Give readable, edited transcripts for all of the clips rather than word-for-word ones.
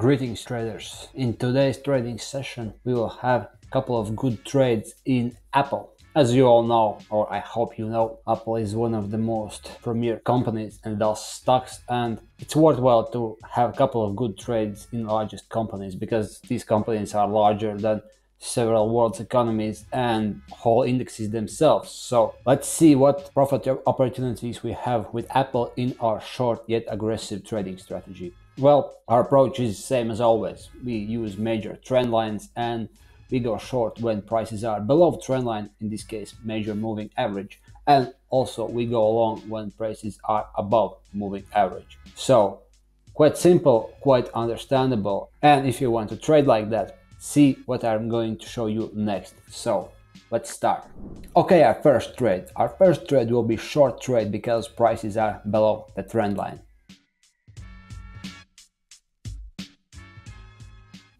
Greetings traders. In today's trading session we will have a couple of good trades in Apple. As you all know, or I hope you know, Apple is one of the most premier companies and thus stocks, and it's worthwhile to have a couple of good trades in largest companies because these companies are larger than several world's economies and whole indexes themselves. So let's see what profit opportunities we have with Apple in our short yet aggressive trading strategy. Well, our approach is the same as always. We use major trend lines and we go short when prices are below trend line, in this case major moving average, and also we go long when prices are above moving average. So quite simple, quite understandable, and if you want to trade like that, see what I'm going to show you next. So let's start. Okay, our first trade will be short trade because prices are below the trend line.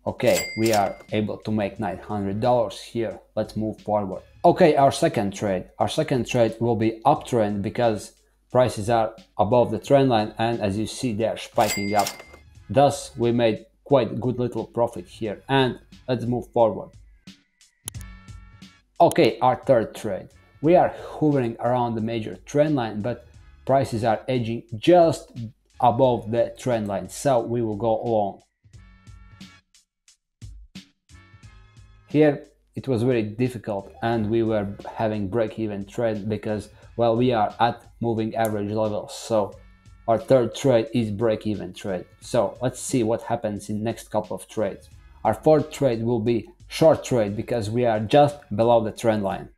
Okay, we are able to make $900 here. Let's move forward. Okay, our second trade will be uptrend because prices are above the trend line, and as you see they are spiking up. Thus we made quite good little profit here, and let's move forward. Okay, our third trade. We are hovering around the major trend line, but prices are edging just above the trend line, so we will go long. Here it was very difficult and we were having break-even trade because, well, we are at moving average levels. So our third trade is break-even trade. So let's see what happens in next couple of trades. Our fourth trade will be short trade because we are just below the trend line.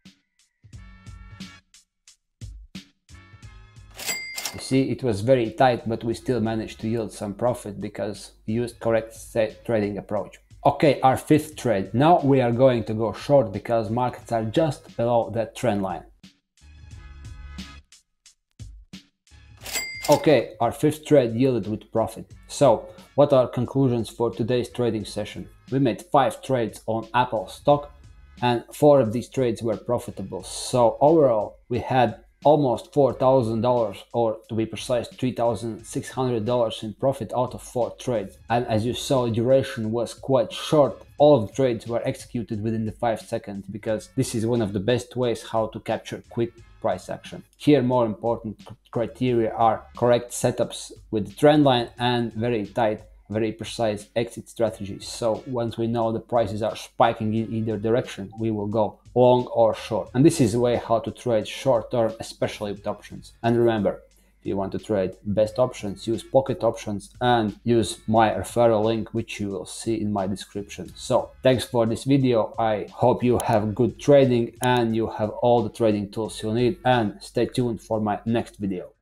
You see, it was very tight, but we still managed to yield some profit because we used correct trading approach. Okay, our fifth trade. Now we are going to go short because markets are just below that trend line. Okay, our fifth trade yielded with profit. So, what are conclusions for today's trading session? We made 5 trades on Apple stock and 4 of these trades were profitable. So overall, we had almost $4,000, or to be precise, $3,600 in profit out of 4 trades. And as you saw, duration was quite short. All of the trades were executed within the 5 seconds because this is one of the best ways how to capture quick price action. Here, more important criteria are correct setups with the trend line and very tight, very precise exit strategies. So once we know the prices are spiking in either direction, we will go long or short. And this is the way how to trade short term, especially with options. And remember, if you want to trade best options, use pocket options and use my referral link, which you will see in my description. So thanks for this video. I hope you have good trading and you have all the trading tools you need, and stay tuned for my next video.